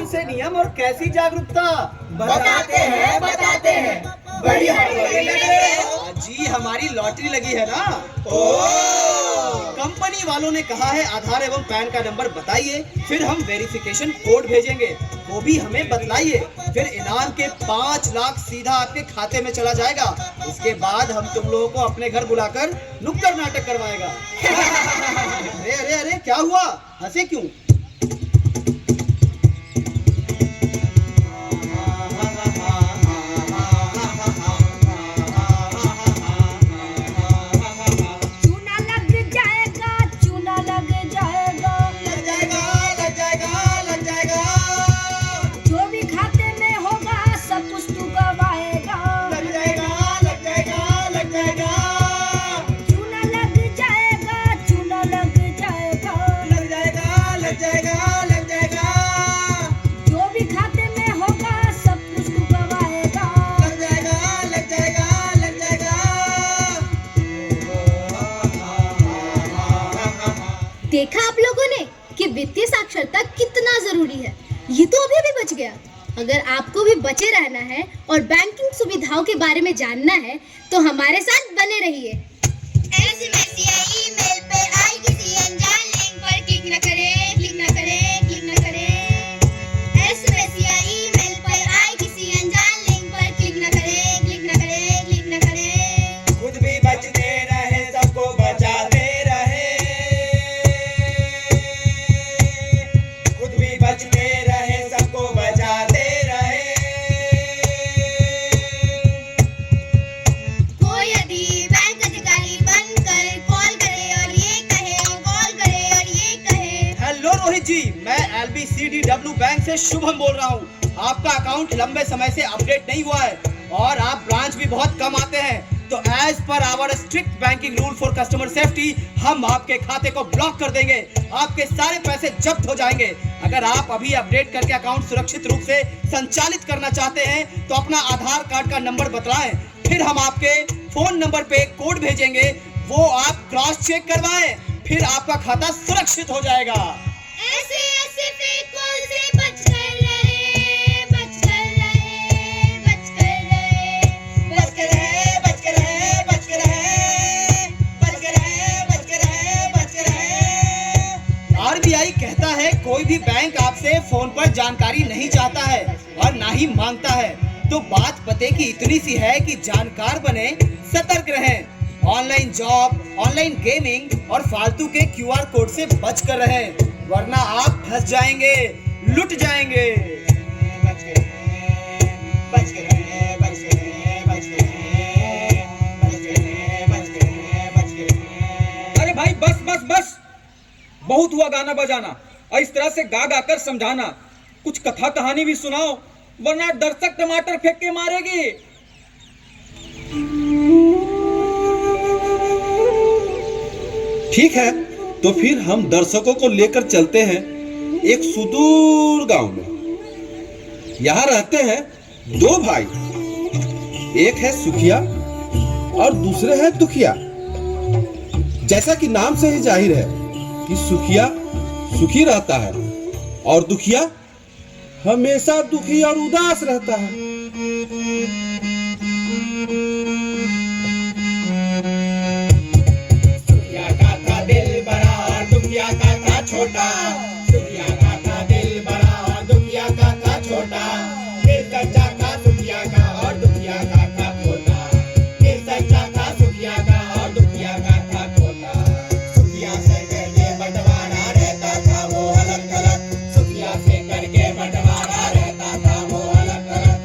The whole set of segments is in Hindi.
कौन से नियम और कैसी जागरूकता? बताते हैं बढ़िया जी हमारी लॉटरी लगी है ना। ओह कंपनी वालों ने कहा है आधार एवं पैन का नंबर बताइए, फिर हम वेरिफिकेशन कोड भेजेंगे, वो भी हमें बतलाइए। फिर इनाम के 5 लाख सीधा आपके खाते में चला जाएगा। उसके बाद हम तुम लोगों को अपने घर बुलाकर नुक्कड़ नाटक करवाएगा। अरे अरे अरे क्या हुआ, हंसे क्यों? देखा आप लोगों ने कि वित्तीय साक्षरता कितना जरूरी है। ये तो अभी भी बच गया। अगर आपको भी बचे रहना है और बैंकिंग सुविधाओं के बारे में जानना है तो हमारे साथ बने रहिए। SMS या ईमेल पे आई किसी अनजान लिंक पर क्लिक न करें, क्लिक न करें, क्लिक न करें। SMS या ईमेल पर आई किसी अनजान लिंक पर क्लिक न करें, क्लिक न करें, क्लिक न करें। खुद भी बचते रहे, सबको बचाते रहे। खुद भी बचते रहे, सबको बचाते रहे। कोई यदि बैंक अधिकारी बनकर कॉल करे और ये कहे, कॉल करे और ये कहे। हेलो रोहित जी, मैं LBCDW बैंक से शुभम बोल रहा हूँ। आपका अकाउंट लंबे समय से अपडेट नहीं हुआ है और आप ब्रांच भी बहुत कम आते हैं, तो as per our strict banking rule for customer safety हम आपके खाते को ब्लॉक कर देंगे। आपके सारे पैसे जब्त हो जाएंगे। अगर आप अभी अपडेट करके अकाउंट सुरक्षित रूप से संचालित करना चाहते हैं तो अपना आधार कार्ड का नंबर बताएं, फिर हम आपके फोन नंबर पे एक कोड भेजेंगे, वो आप क्रॉस चेक करवाएं, फिर आपका खाता सुरक्षित हो जाएगा। ऐसे फेक कॉल से बचकर रहे, बचकर रहे, बचकर रहे, बचकर रहे, बचकर रहे, बचकर रहे, बचकर रहे, बचकर रहे, बचकर रहे। RBI कहता है कोई भी बैंक आपसे फोन पर जानकारी नहीं चाहता है और ना ही मांगता है, तो बात पते की इतनी सी है कि जानकार बने, सतर्क रहें। ऑनलाइन जॉब, ऑनलाइन गेमिंग और फालतू के QR कोड से बच कर रहें, वरना आप फंस जाएंगे, लुट जाएंगे। बचकर रहे, बचकर रहे, बचकर रहे, बचकर रहे, बचकर रहे, बचकर रहे, बचकर रहे। अरे भाई बस बस बस, बहुत हुआ गाना बजाना। और इस तरह से गा गा कर समझाना, कुछ कथा कहानी भी सुनाओ, वरना दर्शक टमाटर फेंक के मारेगी। ठीक है, तो फिर हम दर्शकों को लेकर चलते हैं एक सुदूर गांव में। यहाँ रहते हैं 2 भाई, एक है सुखिया और दूसरे है दुखिया। जैसा कि नाम से ही जाहिर है कि सुखिया सुखी रहता है और दुखिया हमेशा दुखी और उदास रहता है। सुखिया का था दिल बड़ा और दुखिया का था छोटा। सुखिया का था दिल बड़ा और दुखिया का था छोटा। दिल सच्चा था सुखिया का और दुखिया का था छोटा। दिल सच्चा था सुखिया का और दुखिया का था छोटा। सुखिया से करके बंटवारा रहता था वो अलग अलग। सुखिया से करके बंटवारा रहता था वो अलग अलग।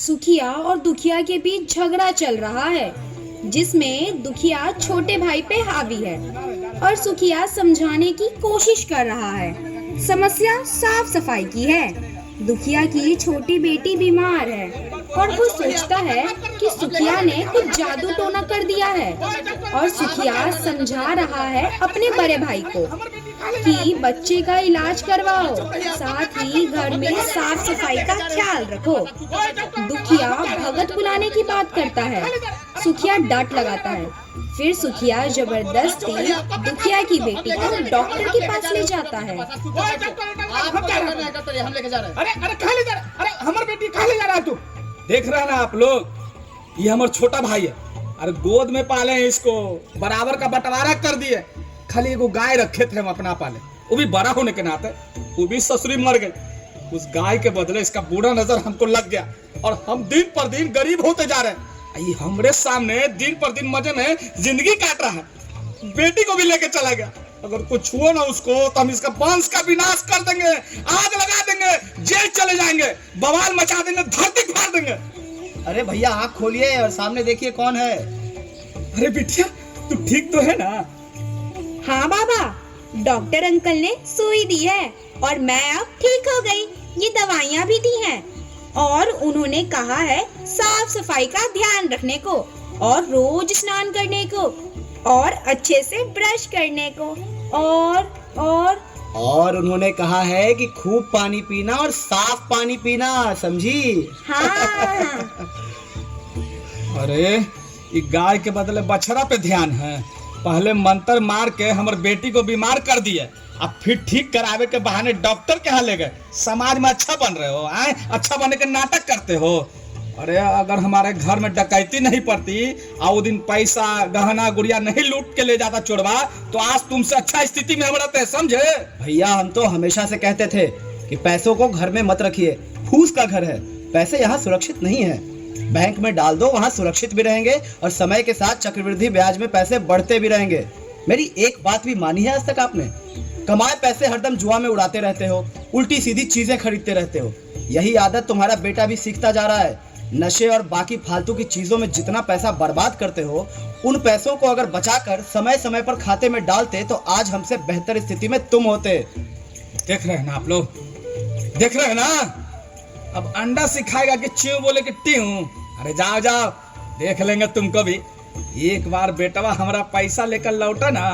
सुखिया और दुखिया के बीच झगड़ा चल रहा है, जिसमें दुखिया छोटे भाई पे हावी है और सुखिया समझाने की कोशिश कर रहा है। समस्या साफ सफाई की है। दुखिया की छोटी बेटी बीमार है और वो सोचता है कि सुखिया ने कुछ जादू टोना कर दिया है, और सुखिया समझा रहा है अपने बड़े भाई को कि बच्चे का इलाज करवाओ, साथ ही घर में साफ सफाई का ख्याल रखो। दुखिया भगत बुलाने की बात करता है। सुखिया डांट लगाता है। फिर सुखिया जबरदस्ती दुखिया की बेटी को डॉक्टर के पास ले जाता है। अरे हमार बेटी कहाँ ले जा रहा है तू? देख रहे हैं ना आप लोग, ये हमारा छोटा भाई है। अरे गोद में पाले हैं इसको, बराबर का बंटवारा कर दिए। खाली एगो गाय रखे थे हम अपना पाले, वो भी बड़ा होने के नाते वो भी ससुरी मर गई। उस गाय के बदले इसका बुरा नजर हमको लग गया और हम दिन पर दिन गरीब होते जा रहे हैं। ये हमरे सामने दिन पर दिन मजे में जिंदगी काट रहा है। बेटी को भी लेके चला गया। अगर कुछ हुआ ना उसको तो हम इसका वंश का विनाश कर देंगे, आग लगा देंगे, जेल चले जाएंगे, बवाल मचा देंगे, धरती फाड़ देंगे। अरे भैया आँख खोलिए और सामने देखिए कौन है। अरे बिटिया तू ठीक तो है ना? हाँ बाबा, डॉक्टर अंकल ने सुई दी है और मैं अब ठीक हो गई। ये दवाइयाँ भी दी हैं और उन्होंने कहा है साफ सफाई का ध्यान रखने को और रोज स्नान करने को और अच्छे से ब्रश करने को और उन्होंने कहा है कि खूब पानी पीना और साफ पानी पीना, समझी? हाँ। अरे ये गाय के बदले बछड़ा पे ध्यान है। पहले मंत्र मार के हमारे बेटी को बीमार कर दिए, अब फिर ठीक करावे के बहाने डॉक्टर के यहाँ ले गए। समाज में अच्छा बन रहे हो, आए अच्छा बनने के नाटक करते हो। अरे अगर हमारे घर में डकैती नहीं पड़ती और वो दिन पैसा गहना गुड़िया नहीं लूट के ले जाता चोरवा, तो आज तुमसे अच्छा स्थिति में हम रहते, समझे? भैया हम तो हमेशा से कहते थे कि पैसों को घर में मत रखिए, फूस का घर है। पैसे यहाँ सुरक्षित नहीं है, बैंक में डाल दो, वहाँ सुरक्षित भी रहेंगे और समय के साथ चक्रवृद्धि ब्याज में पैसे बढ़ते भी रहेंगे। मेरी एक बात भी मानी है आज तक आपने? कमाए पैसे हरदम जुआ में उड़ाते रहते हो, उल्टी सीधी चीजें खरीदते रहते हो। यही आदत तुम्हारा बेटा भी सीखता जा रहा है। नशे और बाकी फालतू की चीजों में जितना पैसा बर्बाद करते हो, उन पैसों को अगर बचाकर समय समय पर खाते में डालते तो आज हमसे बेहतर स्थिति में तुम होते। देख रहे हैं ना आप लोग, देख रहे हैं ना? अब अंडा सिखाएगा कि च्यू बोले कि ट्यू। अरे जाओ जाओ, देख लेंगे तुमको भी। एक बार बेटवा हमारा पैसा लेकर लौटा ना,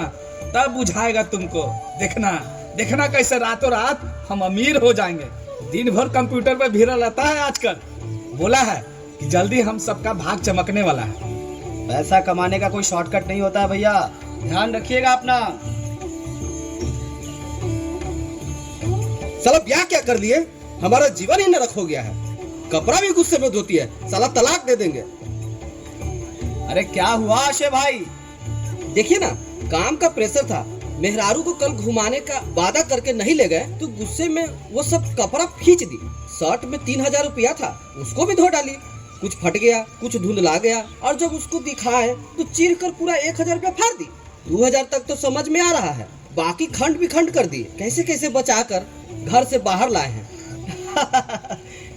तब बुझाएगा तुमको। देखना देखना कैसे रातों रात हम अमीर हो जाएंगे। दिन भर कंप्यूटर पे भीड़ा रहता है आजकल। बोला है कि जल्दी हम सबका भाग चमकने वाला है। पैसा कमाने का कोई शॉर्टकट नहीं होता है भैया, ध्यान रखिएगा अपना। साला ब्याह क्या कर लिए? हमारा जीवन ही नरक हो गया है। कपड़ा भी गुस्से में धोती है, साला तलाक दे देंगे। अरे क्या हुआ आशे भाई? देखिए ना, काम का प्रेशर था। मेहरारू को कल घुमाने का वादा करके नहीं ले गए तो गुस्से में वो सब कपड़ा खींच दी। शर्ट में 3000 रुपया था, उसको भी धो डाली। कुछ फट गया, कुछ धुंधला गया और जब उसको दिखाए तो चीर कर पूरा 1000 रुपया फाड़ दी। 2000 तक तो समझ में आ रहा है, बाकी खंड भी खंड कर दिए। कैसे कैसे बचा कर घर से बाहर लाए हैं।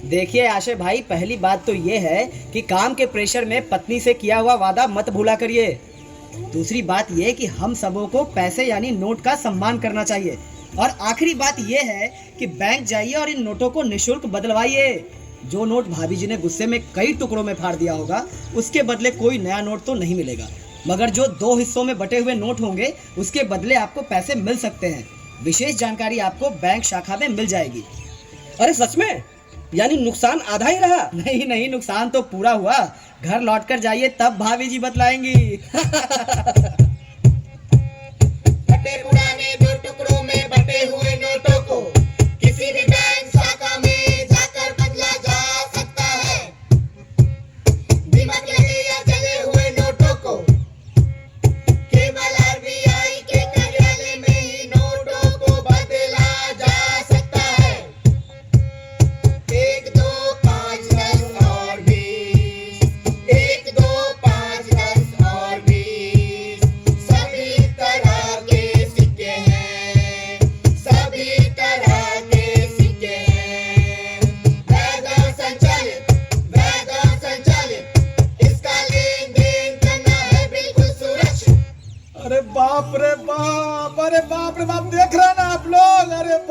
देखिए आशे भाई, पहली बात तो ये है कि काम के प्रेशर में पत्नी से किया हुआ वादा मत भूला करिए। दूसरी बात ये कि हम सबों को पैसे यानी नोट का सम्मान करना चाहिए। और आखिरी बात ये है कि बैंक जाइए और इन नोटों को निःशुल्क बदलवाइए। जो नोट भाभी जी ने गुस्से में कई टुकड़ों में फाड़ दिया होगा, उसके बदले कोई नया नोट तो नहीं मिलेगा, मगर जो 2 हिस्सों में बटे हुए नोट होंगे उसके बदले आपको पैसे मिल सकते हैं। विशेष जानकारी आपको बैंक शाखा में मिल जाएगी। अरे सच में? यानी नुकसान आधा ही रहा? नहीं नहीं, नुकसान तो पूरा हुआ। घर लौट कर जाइए तब भाभी जी बतलाएंगी। बटे पुराने 2 टुकड़ों में बटे हुए नोटों को किसी भी बैंक शाखा में जाकर बदला जा सकता है। दीमक लगे या जले हुए नोटों को केवल RBI के कार्यालय में ही नोटों को बदला जा सकता है। 1 2 5 10 और 20, 1 2 5 10 और 20।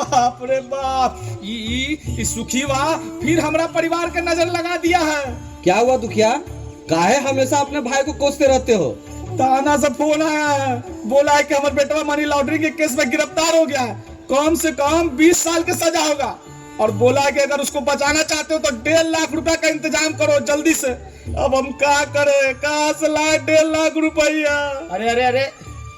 बाप रे बाप, ई सुखीवा फिर हमरा परिवार के नजर लगा दिया है। क्या हुआ दुखिया, काहे हमेशा अपने भाई को कोसते रहते हो? थाना से फोन आया है, बोला है कि हमारे बेटवा मनी लॉन्ड्रिंग के केस में गिरफ्तार हो गया है, कम से कम 20 साल की सजा होगा, और बोला है कि अगर उसको बचाना चाहते हो तो 1.5 लाख रुपया का इंतजाम करो जल्दी से। अब हम क्या करें, कहाँ से लाए 1.5 लाख रुपया? अरे अरे अरे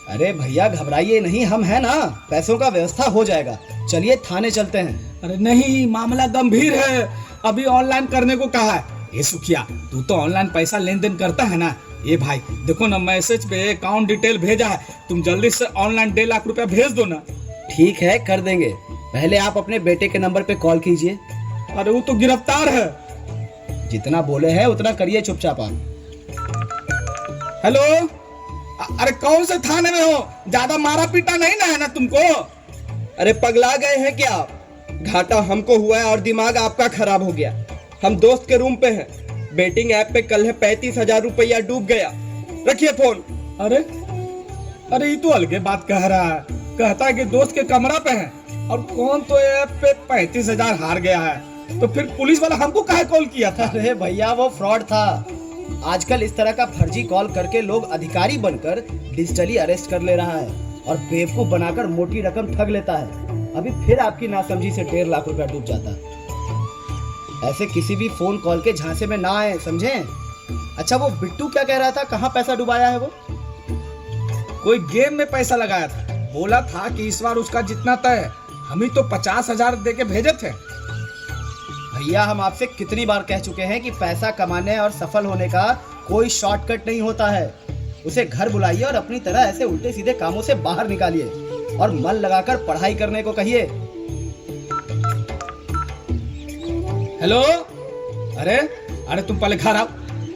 अरे भैया घबराइए नहीं, हम हैं ना, पैसों का व्यवस्था हो जाएगा। चलिए थाने चलते हैं। अरे नहीं, मामला गंभीर है, अभी ऑनलाइन करने को कहा है। ये सुखिया, तू तो ऑनलाइन पैसा लेन देन करता है ना? ये भाई देखो ना, मैसेज पे अकाउंट डिटेल भेजा है, तुम जल्दी से ऑनलाइन 1.5 लाख रुपया भेज दो ना। ठीक है, कर देंगे। पहले आप अपने बेटे के नंबर पे कॉल कीजिए। अरे वो तो गिरफ्तार है। जितना बोले हैं उतना करिए चुपचाप आप। हेलो, अरे कौन से थाने में हो? ज्यादा मारा पीटा नहीं ना है ना तुमको? अरे पगला गए हैं क्या आप? घाटा हमको हुआ है और दिमाग आपका खराब हो गया। हम दोस्त के रूम पे हैं, बेटिंग ऐप पे कल है 35,000 रुपया डूब गया। रखिए फोन। अरे अरे ये तो अलगे बात कह रहा है, कहता है कि दोस्त के कमरा पे है, और कौन तो ऐप पे 35,000 हार गया है। तो फिर पुलिस वाला हमको काहे कॉल किया था? अरे भैया वो फ्रॉड था। आजकल इस तरह का फर्जी कॉल करके लोग अधिकारी बनकर डिजिटली अरेस्ट कर ले रहा है और बेवकूफ बनाकर मोटी रकम ठग लेता है। अभी फिर आपकी नासमझी से 1.5 लाख रुपया डूब जाता है। ऐसे किसी भी फोन कॉल के झांसे में ना आए, समझे? अच्छा वो बिट्टू क्या कह रहा था, कहाँ पैसा डुबाया है वो? कोई गेम में पैसा लगाया था, बोला था कि इस बार उसका जितना तय, हम ही तो 50,000 दे के भेजे थे। भैया हम आपसे कितनी बार कह चुके हैं कि पैसा कमाने और सफल होने का कोई शॉर्टकट नहीं होता है। उसे घर बुलाइए और अपनी तरह ऐसे उल्टे सीधे कामों से बाहर निकालिए और मन लगाकर पढ़ाई करने को कहिए। हेलो, अरे अरे तुम पहले घर आओ,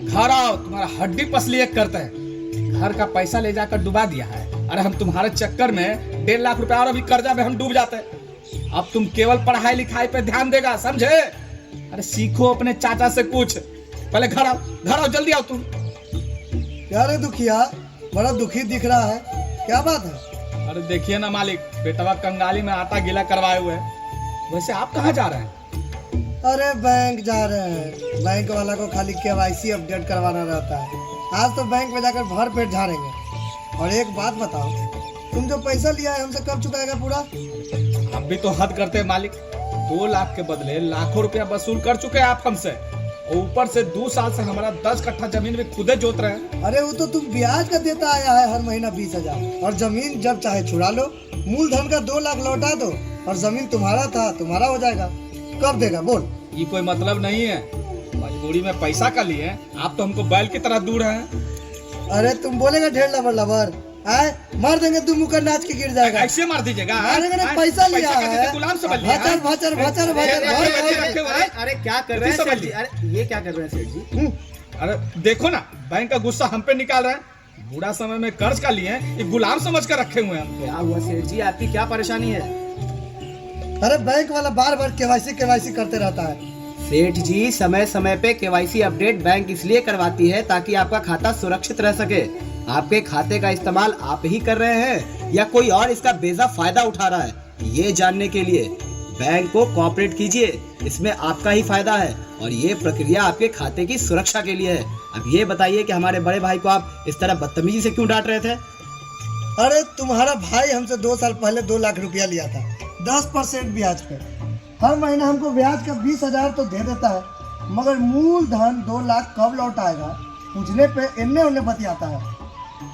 घर आओ, तुम्हारा हड्डी पसली एक करते हैं। घर का पैसा ले जाकर डुबा दिया है। अरे हम तुम्हारे चक्कर में 1.5 लाख रुपया और अभी कर्जा में हम डूब जाते। अब तुम केवल पढ़ाई लिखाई पे ध्यान देगा, समझे? अरे सीखो अपने चाचा से कुछ। पहले घर आओ, जल्दी आओ तुम। क्या रे दुखिया, बड़ा दुखी दिख रहा है, क्या बात है? अरे देखिए ना मालिक, बेटवा कंगाली में आटा गीला करवाए हुए हैं। वैसे आप कहाँ जा रहे हैं? अरे बैंक जा रहे हैं। बैंक वाला को खाली KYC अपडेट करवाना रहता है। आज तो बैंक में जाकर भर पेट झाड़ेंगे। और एक बात बताओ, तुम जो पैसा लिया है हमसे कब चुकाएगा पूरा? अब भी तो हद करते हैं मालिक, 2 लाख के बदले लाखों रुपया वसूल कर चुके हैं आप हमसे, और ऊपर से 2 साल से हमारा 10 कट्ठा जमीन में खुदे जोत रहे हैं। अरे वो तो तुम ब्याज का देता आया है हर महीना 20,000, और जमीन जब चाहे छुड़ा लो। मूलधन का 2 लाख लौटा दो और जमीन तुम्हारा था, तुम्हारा हो जाएगा। कब देगा बोल? ये कोई मतलब नहीं है, मजबूरी में पैसा का लिए आप तो हमको बैल की तरह दूर हैं। अरे तुम बोलेगा ढेर लबर आए, मार देंगे, तुम मुकर नाच के गिर जाएगा। ऐसे मार दीजिएगा? पैसा लिया है, गुलाम समझ लिया? भचर। अरे क्या कर रहे हैं सेठ जी? अरे ये क्या कर रहे हैं सेठ जी? अरे देखो ना, बैंक का गुस्सा हम पे निकाल रहे हैं। बुरा समय में कर्ज का लिए ये गुलाम समझ कर रखे हुए हैं। क्या हुआ सेठ जी, आपकी क्या परेशानी है? अरे बैंक वाला बार KYC करते रहता है। सेठ जी समय समय पे KYC अपडेट बैंक इसलिए करवाती है ताकि आपका खाता सुरक्षित रह सके। आपके खाते का इस्तेमाल आप ही कर रहे हैं या कोई और इसका बेजा फायदा उठा रहा है, ये जानने के लिए बैंक को कोऑपरेट कीजिए। इसमें आपका ही फायदा है और ये प्रक्रिया आपके खाते की सुरक्षा के लिए है। अब ये बताइए कि हमारे बड़े भाई को आप इस तरह बदतमीजी से क्यों डांट रहे थे? अरे तुम्हारा भाई हमसे 2 साल पहले 2 लाख रुपया लिया था, 10% ब्याज पे। हर महीना हमको ब्याज का 20,000 तो दे देता है, मगर मूलधन 2 लाख कब लौट आएगा पूछने पे इन्ने उन्ने बतियाता है।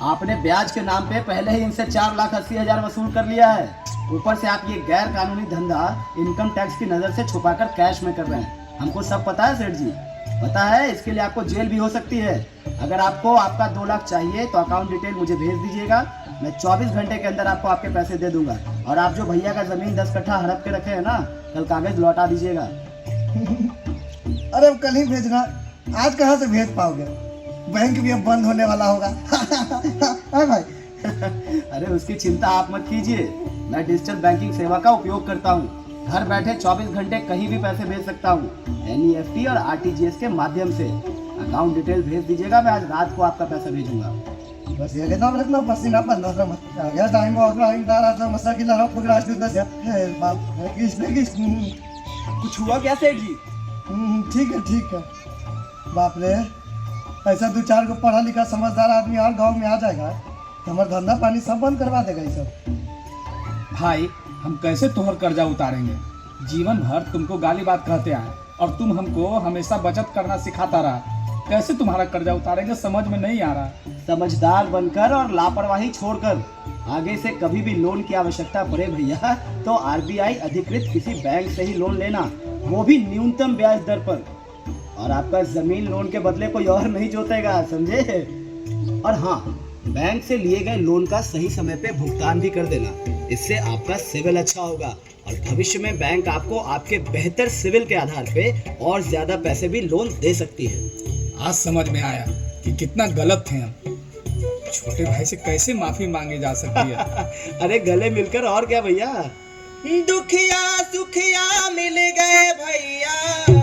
आपने ब्याज के नाम पे पहले ही इनसे 4,80,000 वसूल कर लिया है। ऊपर से आप ये गैर कानूनी धंधा इनकम टैक्स की नज़र से छुपाकर कैश में कर रहे हैं। हमको सब पता है सेठ जी, पता है। इसके लिए आपको जेल भी हो सकती है। अगर आपको आपका 2 लाख चाहिए तो अकाउंट डिटेल मुझे भेज दीजिएगा, मैं 24 घंटे के अंदर आपको आपके पैसे दे दूंगा। और आप जो भैया का जमीन 10 कट्ठा हड़प के रखे हैं ना, कल कागज लौटा दीजिएगा। अरे अब कल ही भेजना, आज कहाँ से भेज पाओगे? बैंक भी अब बंद होने वाला होगा। हाँ भाई। अरे उसकी चिंता आप मत कीजिए, मैं डिजिटल बैंकिंग सेवा का उपयोग करता हूँ। घर बैठे 24 घंटे कहीं भी पैसे भेज सकता हूँ, NEFT और RTGS के माध्यम से। अकाउंट डिटेल भेज दीजिएगा, मैं आज रात को आपका पैसा भेजूंगा। बस ये कहता हूँ ना पसीना बंदा था मत आ गया टाइम और टाइम दारा था मसा की लहरा पकड़ा दूध से है बाप है किसने कुछ हुआ क्या सेठ जी? ठीक है बाप रे ऐसा 2-4 को पढ़ा लिखा समझदार आदमी और गांव में आ जाएगा तो हमारा धंधा पानी सब बंद करवा देगा ये सब। भाई हम कैसे तुम्हारा कर्जा उतारेंगे? जीवन भर तुमको गाली बात कहते आए और तुम हमको हमेशा बचत करना सिखाता रहा। कैसे तुम्हारा कर्जा उतारेंगे समझ में नहीं आ रहा। समझदार बनकर और लापरवाही छोड़कर आगे से कभी भी लोन की आवश्यकता पड़े भैया तो आरबीआई अधिकृत किसी बैंक से ही लोन लेना, वो भी न्यूनतम ब्याज दर पर। और आपका जमीन लोन के बदले कोई और नहीं जोतेगा, समझे? और हाँ, बैंक से लिए गए लोन का सही समय पे भुगतान भी कर देना, इससे आपका सिविल अच्छा होगा और भविष्य में बैंक आपको आपके बेहतर सिविल के आधार पे और ज्यादा पैसे भी लोन दे सकती है। आज समझ में आया कि कितना गलत थे हम। छोटे भाई से कैसे माफी मांगी जा सकती है? अरे गले मिलकर और क्या भैया। दुखिया सुखिया मिल गए भैया